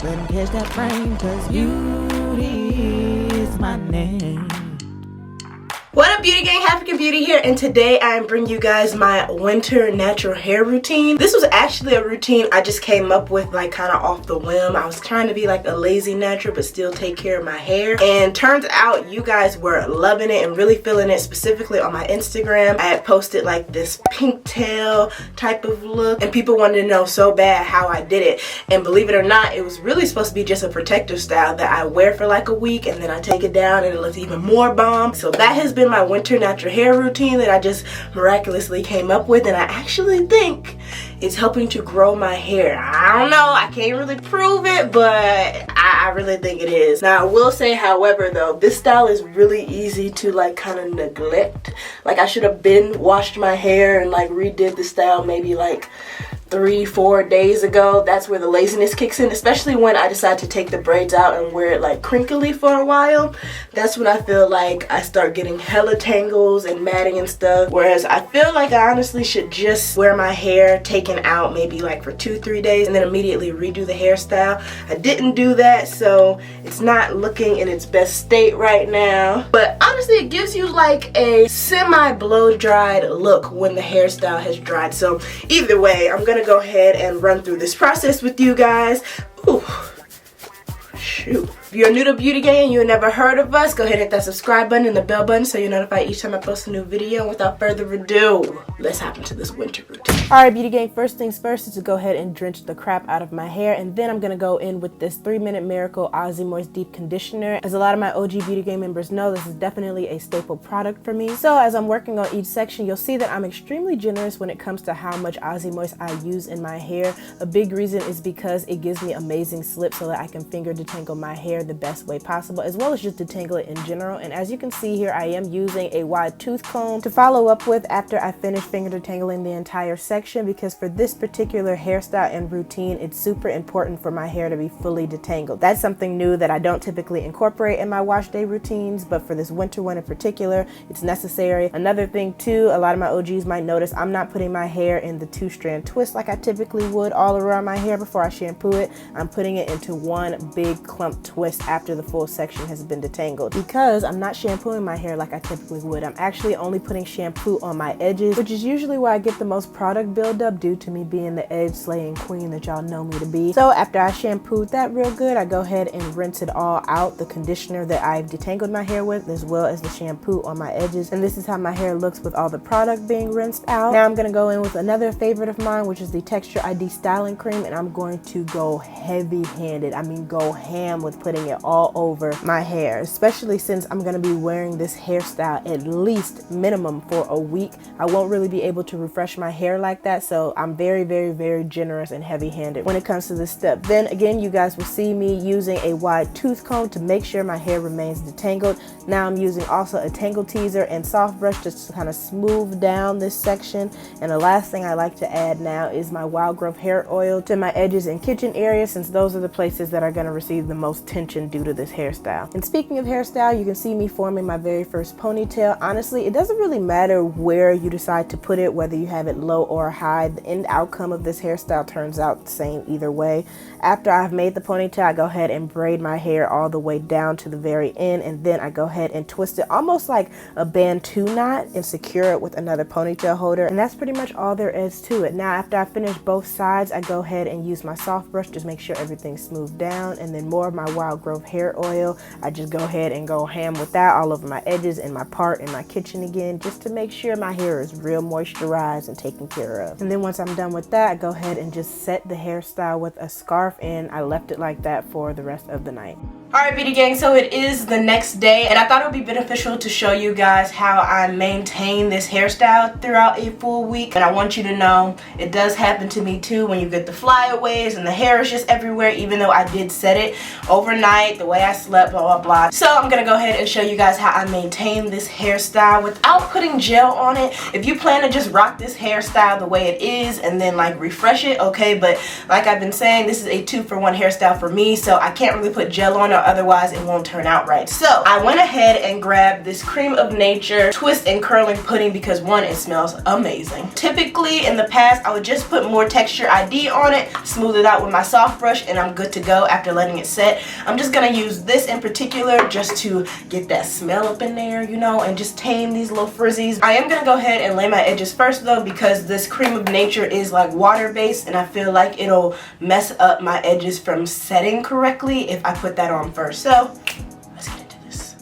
Couldn't catch that frame, cause beauty is my name. What up, beauty gang? African Beauty here, and today I am bringing you guys my winter natural hair routine. This was actually a routine I just came up with like kind of off the whim. I was trying to be like a lazy natural but still take care of my hair, and turns out you guys were loving it and really feeling it. Specifically on my Instagram, I had posted like this pink tail type of look, and people wanted to know so bad how I did it. And believe it or not, it was really supposed to be just a protective style that I wear for like a week and then I take it down and it looks even more bomb. So that has been my winter natural hair routine that I just miraculously came up with, and I actually think it's helping to grow my hair. I don't know, I can't really prove it, but I really think it is. Now I will say, however, though, this style is really easy to like kind of neglect. Like I should have been washed my hair and like redid the style maybe like 3-4 days ago. That's where the laziness kicks in, especially when I decide to take the braids out and wear it like crinkly for a while. That's when I feel like I start getting hella tangles and matting and stuff, whereas I feel like I honestly should just wear my hair taken out maybe like for 2-3 days and then immediately redo the hairstyle. I didn't do that, so it's not looking in its best state right now, but honestly it gives you like a semi blow dried look when the hairstyle has dried. So either way, I'm gonna go ahead and run through this process with you guys. Ooh, shoot. If you're new to Beauty Gang and you've never heard of us, go ahead and hit that subscribe button and the bell button so you're notified each time I post a new video. And without further ado, let's hop into this winter routine. Alright, Beauty Gang, first things first is to go ahead and drench the crap out of my hair, and then I'm going to go in with this 3-Minute Miracle Aussie Moist Deep Conditioner. As a lot of my OG Beauty Gang members know, this is definitely a staple product for me. So as I'm working on each section, you'll see that I'm extremely generous when it comes to how much Aussie Moist I use in my hair. A big reason is because it gives me amazing slip so that I can finger detangle my hair the best way possible, as well as just detangle it in general. And as you can see here, I am using a wide tooth comb to follow up with after I finish finger detangling the entire section, because for this particular hairstyle and routine, it's super important for my hair to be fully detangled. That's something new that I don't typically incorporate in my wash day routines, but for this winter one in particular, it's necessary. Another thing too, a lot of my OGs might notice I'm not putting my hair in the 2-strand twist like I typically would all around my hair before I shampoo it. I'm putting it into one big clump twist after the full section has been detangled, because I'm not shampooing my hair like I typically would. I'm actually only putting shampoo on my edges, which is usually where I get the most product buildup due to me being the edge slaying queen that y'all know me to be. So after I shampooed that real good, I go ahead and rinse it all out, the conditioner that I've detangled my hair with, as well as the shampoo on my edges. And this is how my hair looks with all the product being rinsed out. Now I'm going to go in with another favorite of mine, which is the Texture ID styling cream, and I'm going to go heavy handed. I mean go ham with putting it all over my hair, especially since I'm going to be wearing this hairstyle at least minimum for a week. I won't really be able to refresh my hair like that, so I'm very, very, very generous and heavy-handed when it comes to this step. Then again, you guys will see me using a wide tooth comb to make sure my hair remains detangled. Now I'm using also a tangle teaser and soft brush just to kind of smooth down this section. And the last thing I like to add now is my wild growth hair oil to my edges and kitchen area, since those are the places that are going to receive the most tension due to this hairstyle. And speaking of hairstyle, you can see me forming my very first ponytail. Honestly, it doesn't really matter where you decide to put it, whether you have it low or high. The end outcome of this hairstyle turns out the same either way. After I've made the ponytail, I go ahead and braid my hair all the way down to the very end, and then I go ahead and twist it almost like a Bantu knot and secure it with another ponytail holder. And that's pretty much all there is to it. Now after I finish both sides, I go ahead and use my soft brush to make sure everything's smoothed down, and then more of my wild growth hair oil. I just go ahead and go ham with that all over my edges and my part in my kitchen again, just to make sure my hair is real moisturized and taken care of. And then once I'm done with that, I go ahead and just set the hairstyle with a scarf, and I left it like that for the rest of the night. Alright, Beauty Gang, so it is the next day, and I thought it would be beneficial to show you guys how I maintain this hairstyle throughout a full week. And I want you to know it does happen to me too when you get the flyaways and the hair is just everywhere, even though I did set it overnight. night, the way I slept, blah blah blah. So I'm gonna go ahead and show you guys how I maintain this hairstyle without putting gel on it. If you plan to just rock this hairstyle the way it is and then like refresh it, okay, but like I've been saying, this is a 2-for-1 hairstyle for me, so I can't really put gel on it, otherwise it won't turn out right. So I went ahead and grabbed this Cream of Nature twist and curling pudding because one, it smells amazing. Typically in the past I would just put more texture ID on it, smooth it out with my soft brush, and I'm good to go after letting it set. I'm just gonna use this in particular just to get that smell up in there, you know, and just tame these little frizzies. I am gonna go ahead and lay my edges first though, because this Cream of Nature is like water based and I feel like it'll mess up my edges from setting correctly if I put that on first. So let's get into this.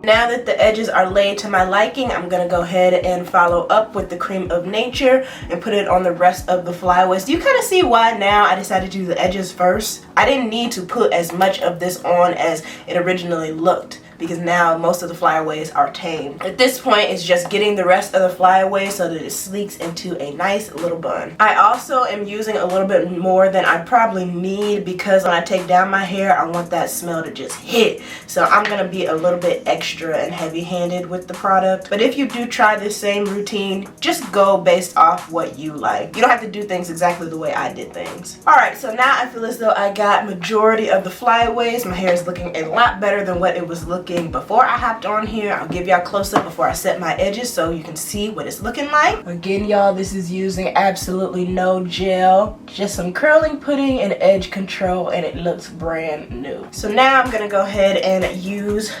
Now that the edges are laid to my liking, I'm going to go ahead and follow up with the Cream of Nature and put it on the rest of the flyaways. Do you kind of see why now I decided to do the edges first? I didn't need to put as much of this on as it originally looked, because now most of the flyaways are tame. At this point, it's just getting the rest of the flyaways so that it sleeks into a nice little bun. I also am using a little bit more than I probably need because when I take down my hair, I want that smell to just hit. So I'm gonna be a little bit extra and heavy-handed with the product. But if you do try this same routine, just go based off what you like. You don't have to do things exactly the way I did things. Alright, so now I feel as though I got majority of the flyaways. My hair is looking a lot better than what it was looking before I hopped on here. I'll give y'all a close-up before I set my edges so you can see what it's looking like. Again, y'all, this is using absolutely no gel, just some curling pudding and edge control, and it looks brand new. So now I'm gonna go ahead and use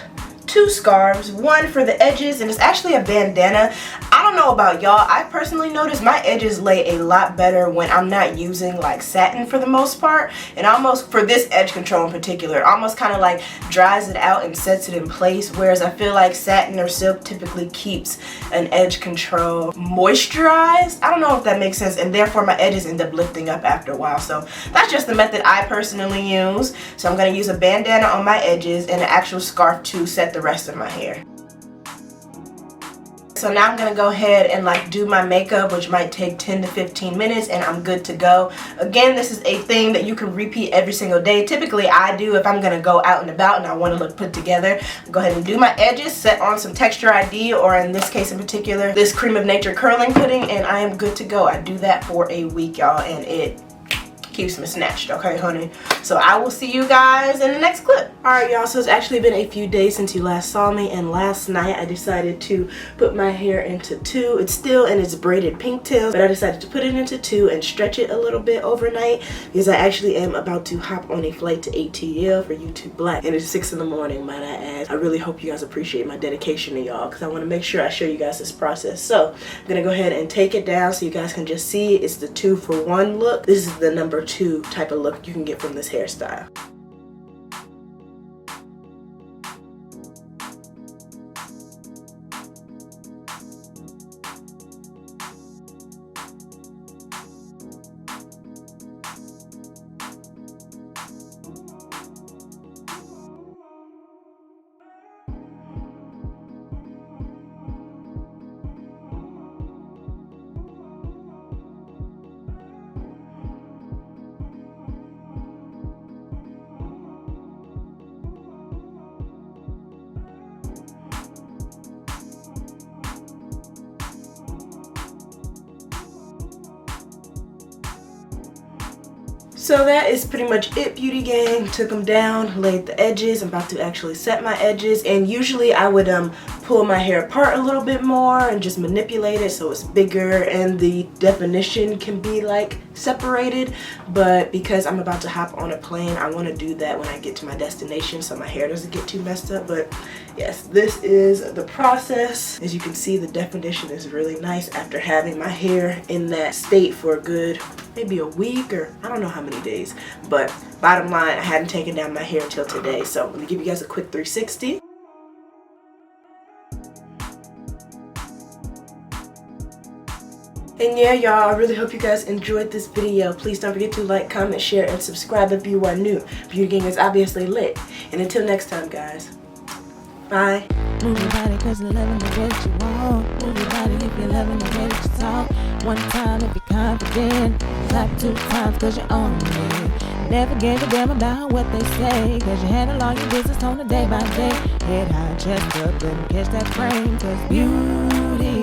2 scarves, one for the edges, and it's actually a bandana. I don't know about y'all, I personally noticed my edges lay a lot better when I'm not using like satin for the most part, and almost for this edge control in particular, it almost kind of like dries it out and sets it in place, whereas I feel like satin or silk typically keeps an edge control moisturized. I don't know if that makes sense, and therefore my edges end up lifting up after a while. So that's just the method I personally use. So I'm going to use a bandana on my edges and an actual scarf to set the rest of my hair. So now I'm gonna go ahead and like do my makeup, which might take 10 to 15 minutes, and I'm good to go. Again, this is a thing that you can repeat every single day. Typically I do if I'm gonna go out and about and I want to look put together. Go ahead and do my edges, set on some texture ID, or in this case in particular, this Cream of Nature curling pudding, and I am good to go. I do that for a week, y'all, and it keeps me snatched, okay honey? So I will see you guys in the next clip. Alright y'all, so it's actually been a few days since you last saw me, and last night I decided to put my hair into 2. It's still in its braided pigtails, but I decided to put it into 2 and stretch it a little bit overnight because I actually am about to hop on a flight to ATL for YouTube Black, and it's 6 in the morning, might I add. I really hope you guys appreciate my dedication to y'all because I want to make sure I show you guys this process. So I'm gonna go ahead and take it down so you guys can just see it's the 2-for-1 look. This is the number 2 type of look you can get from this hairstyle. So that is pretty much it, beauty gang. Took them down, laid the edges. I'm about to actually set my edges, and usually I would pull my hair apart a little bit more and just manipulate it so it's bigger and the definition can be like separated, but because I'm about to hop on a plane, I want to do that when I get to my destination so my hair doesn't get too messed up. But yes, this is the process. As you can see, the definition is really nice after having my hair in that state for a good maybe a week, or I don't know how many days. But bottom line, I hadn't taken down my hair until today, so let me give you guys a quick 360. And yeah, y'all, I really hope you guys enjoyed this video. Please don't forget to like, comment, share, and subscribe if you are new. Beauty Gang is obviously lit. And until next time, guys. Bye. Move your body cause you're loving the way that you walk. Move your body if you're loving the way that you talk. One time if you're confident. Clap 2 times cause you own it. Never gave a damn about what they say, cause you handle all your business on a day by day. Head high, chest up, and catch that frame, cause beauty